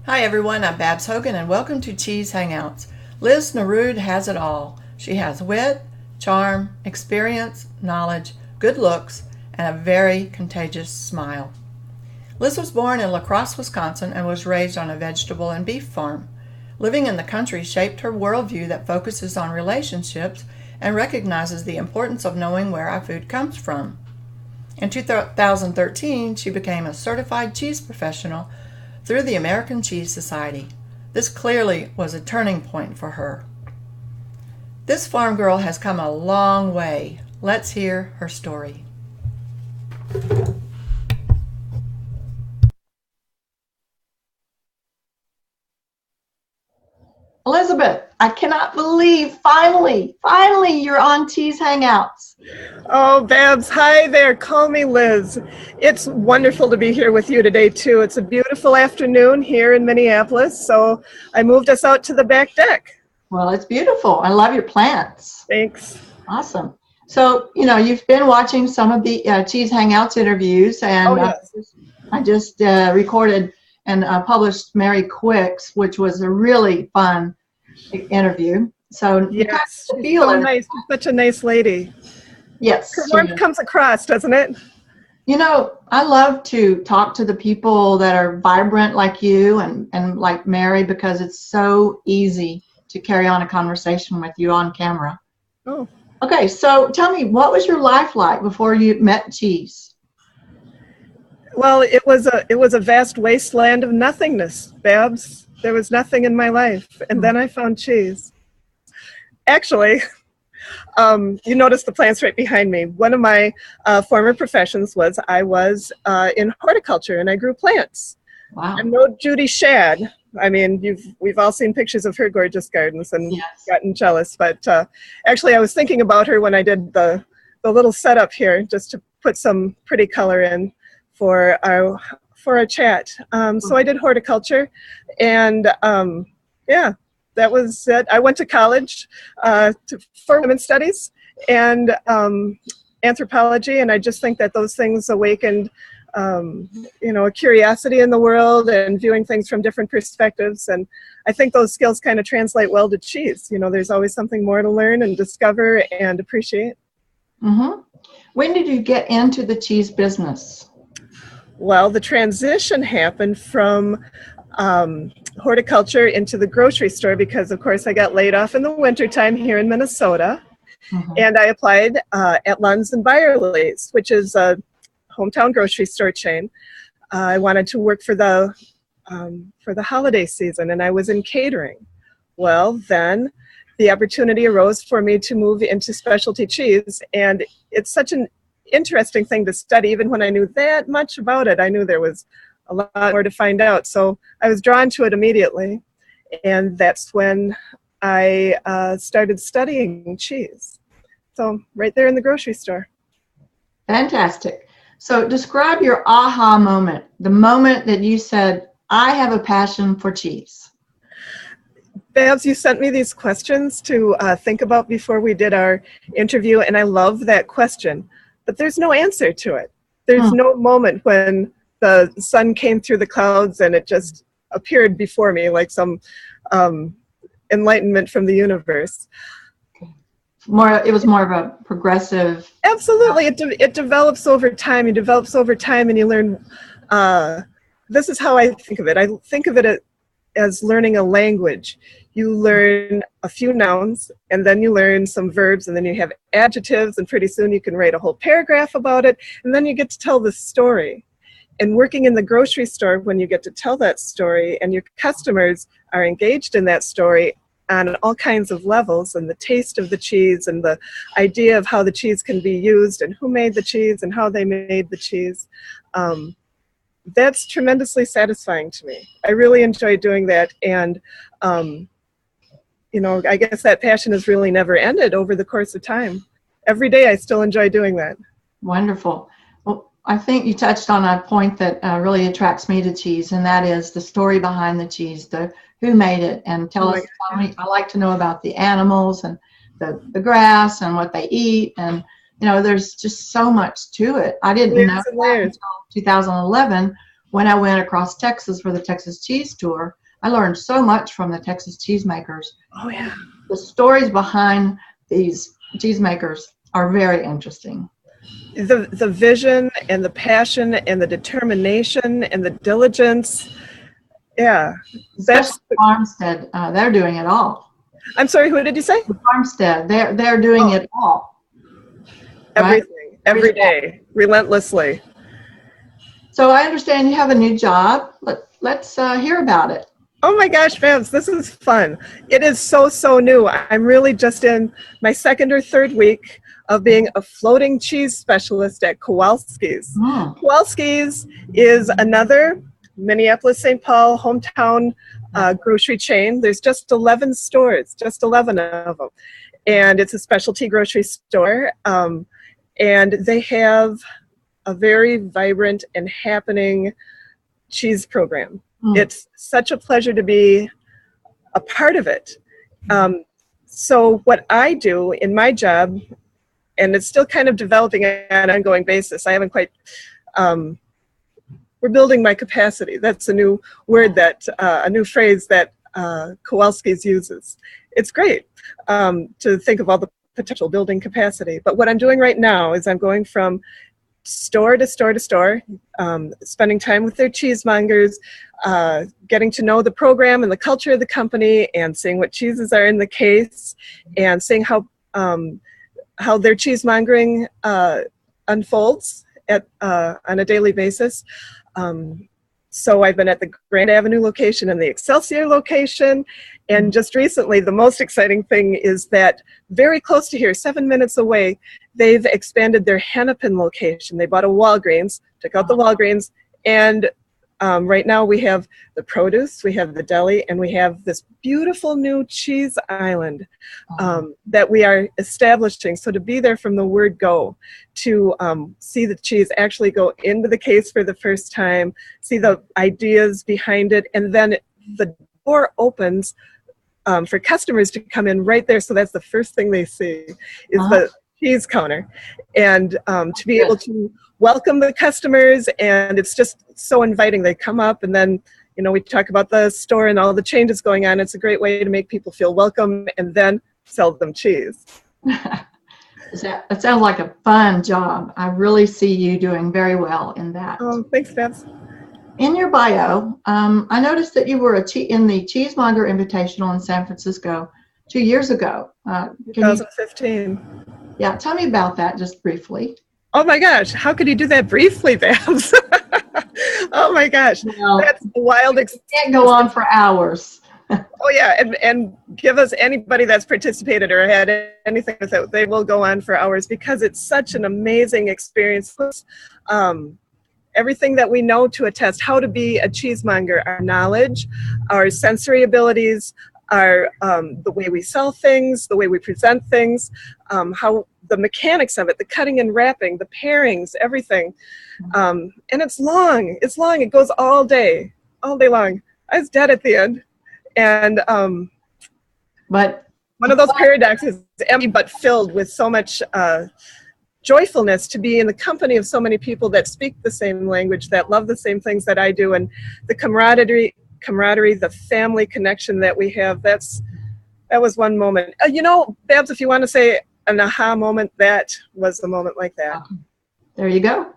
Hi everyone, I'm Babs Hogan and welcome to Cheese Hangouts. Liz Nerud has it all. She has wit, charm, experience, knowledge, good looks, and a very contagious smile. Liz was born in La Crosse, Wisconsin and was raised on a vegetable and beef farm. Living in the country shaped her worldview that focuses on relationships and recognizes the importance of knowing where our food comes from. In 2013, she became a certified cheese professional through the American Cheese Society. This clearly was a turning point for her. This farm girl has come a long way. Let's hear her story. Elizabeth, I cannot believe finally you're on Cheese Hangouts. Oh, Babs, hi there. Call me Liz. It's wonderful to be here with you today, too. It's a beautiful afternoon here in Minneapolis, so I moved us out to the back deck. Well, it's beautiful. I love your plants. Thanks. Awesome. So, you've been watching some of the Cheese Hangouts interviews, and yes. I just recorded and published Mary Quick's, which was a really fun interview. So yes, she's so nice. She's such a nice lady. Yes. Her warmth comes across, doesn't it? I love to talk to the people that are vibrant like you and like Mary, because it's so easy to carry on a conversation with you on camera. Oh. Okay, so tell me, what was your life like before you met cheese? Well, it was a vast wasteland of nothingness, Babs. There was nothing in my life, and then I found cheese. Actually, you notice the plants right behind me. One of my former professions was I was in horticulture, and I grew plants. Wow. I'm no Judy Shad. I mean, we've all seen pictures of her gorgeous gardens and gotten jealous. But actually, I was thinking about her when I did the little setup here, just to put some pretty color in for our chat. So I did horticulture, and that was it. I went to college for women's studies and anthropology, and I just think that those things awakened a curiosity in the world and viewing things from different perspectives. And I think those skills kind of translate well to cheese. There's always something more to learn and discover and appreciate. Mm-hmm. When did you get into the cheese business? Well, the transition happened from horticulture into the grocery store because, of course, I got laid off in the wintertime here in Minnesota. Mm-hmm. And I applied at Lunds and Byerly's, which is a hometown grocery store chain. I wanted to work for the holiday season, and I was in catering. Well, then the opportunity arose for me to move into specialty cheese, and it's such an interesting thing to study. Even when I knew that much about it, I knew there was a lot more to find out. So I was drawn to it immediately, and that's when I started studying cheese. So right there in the grocery store. Fantastic. So describe your aha moment, the moment that you said, I have a passion for cheese. Babs, you sent me these questions to think about before we did our interview, and I love that question. But there's no answer to it. There's no moment when the sun came through the clouds and it just appeared before me like some enlightenment from the universe. It was more of a progressive. Absolutely, it develops over time. It develops over time, and you learn. This is how I think of it. I think of it as learning a language. You learn a few nouns, and then you learn some verbs, and then you have adjectives, and pretty soon you can write a whole paragraph about it, and then you get to tell the story. And working in the grocery store, when you get to tell that story, and your customers are engaged in that story on all kinds of levels, and the taste of the cheese, and the idea of how the cheese can be used, and who made the cheese, and how they made the cheese, that's tremendously satisfying to me. I really enjoy doing that, and I guess that passion has really never ended over the course of time. Every day I still enjoy doing that. Wonderful. Well, I think you touched on a point that really attracts me to cheese, and that is the story behind the cheese, the who made it, and tell me. I like to know about the animals and the grass and what they eat, and there's just so much to it. I didn't know that until 2011 when I went across Texas for the Texas Cheese Tour, I learned so much from the Texas cheesemakers. Oh, yeah. The stories behind these cheesemakers are very interesting. The vision and the passion and the determination and the diligence. Yeah. Especially Farmstead, they're doing it all. I'm sorry, who did you say? Farmstead, they're doing it all. Everything, right? every day, relentlessly. So I understand you have a new job. Let's hear about it. Oh my gosh, Babs, this is fun. It is so new. I'm really just in my second or third week of being a floating cheese specialist at Kowalski's. Kowalski's is another Minneapolis-St. Paul hometown grocery chain. There's just 11 stores, just 11 of them. And it's a specialty grocery store. And they have a very vibrant and happening cheese program. It's such a pleasure to be a part of it. So what I do in my job, and it's still kind of developing on an ongoing basis, I haven't quite, we're building my capacity. That's a new word that, a new phrase that Kowalski's uses. It's great to think of all the potential building capacity. But what I'm doing right now is I'm going from store to store to store, spending time with their cheesemongers, getting to know the program and the culture of the company, and seeing what cheeses are in the case, and seeing how their cheesemongering unfolds on a daily basis. So I've been at the Grand Avenue location and the Excelsior location, and just recently, the most exciting thing is that very close to here, 7 minutes away, they've expanded their Hennepin location. They bought a Walgreens, took out the Walgreens, and right now we have the produce, we have the deli, and we have this beautiful new cheese island that we are establishing. So to be there from the word go, to see the cheese actually go into the case for the first time, see the ideas behind it, and then the door opens for customers to come in right there. So that's the first thing they see is the cheese counter, and to be able to welcome the customers, and it's just so inviting. They come up, and then we talk about the store and all the changes going on. It's a great way to make people feel welcome and then sell them cheese. That sounds like a fun job. I really see you doing very well in that. Oh, thanks, Babs. In your bio, I noticed that you were in the Cheesemonger Invitational in San Francisco 2 years ago. 2015. Yeah, tell me about that just briefly. Oh my gosh, how could you do that briefly, Babs? Oh my gosh, well, that's a wild experience. Can't go on for hours. Oh yeah, and give us anybody that's participated or had anything with it, they will go on for hours because it's such an amazing experience. Everything that we know to attest how to be a cheesemonger, our knowledge, our sensory abilities, our the way we sell things, the way we present things, how the mechanics of it, the cutting and wrapping, the pairings, everything. And it's long, it goes all day long. I was dead at the end. And but one of those paradoxes, empty but filled with so much joyfulness to be in the company of so many people that speak the same language, that love the same things that I do, and the camaraderie, the family connection that we have. That was one moment. Babs, if you want to say an aha moment, that was a moment like that. There you go.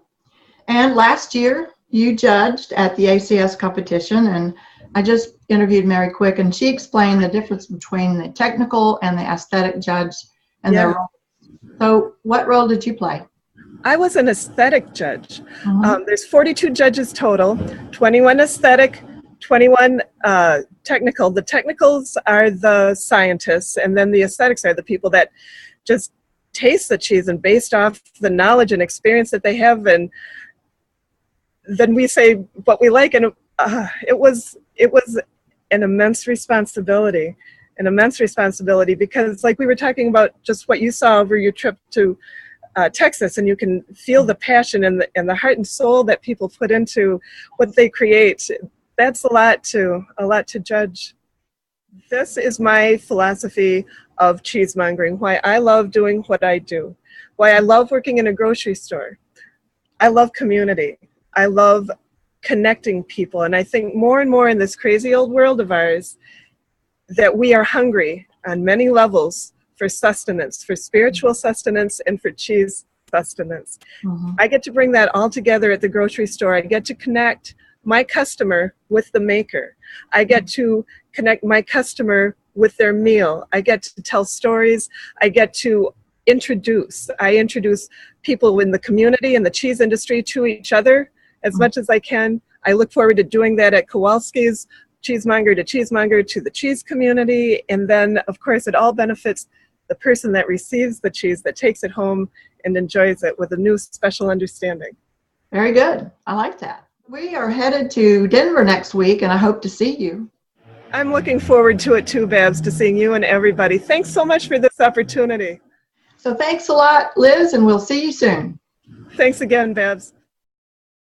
And last year you judged at the ACS competition, and I just interviewed Mary Quick, and she explained the difference between the technical and the aesthetic judge and their role. So what role did you play? I was an aesthetic judge. There's 42 judges total, 21 aesthetic, 21 technical. The technicals are the scientists, and then the aesthetics are the people that just taste the cheese, and based off the knowledge and experience that they have, and then we say what we like. And it was an immense responsibility because, like we were talking about, just what you saw over your trip to Texas, and you can feel the passion and the heart and soul that people put into what they create. That's a lot to judge. This is my philosophy of cheesemongering, why I love doing what I do, why I love working in a grocery store. I love community. I love connecting people. And I think more and more in this crazy old world of ours, that we are hungry on many levels for sustenance, for spiritual sustenance and for cheese sustenance. I get to bring that all together at the grocery store. I get to connect my customer with the maker. I get to connect my customer with their meal. I get to tell stories. I get to introduce people in the community and the cheese industry to each other as much as I can. I look forward to doing that at Kowalski's, cheesemonger to cheesemonger, to the cheese community. And then, of course, it all benefits the person that receives the cheese, that takes it home and enjoys it with a new special understanding. Very good. I like that. We are headed to Denver next week, and I hope to see you. I'm looking forward to it too, Babs, to seeing you and everybody. Thanks so much for this opportunity. So thanks a lot, Liz, and we'll see you soon. Thanks again, Babs.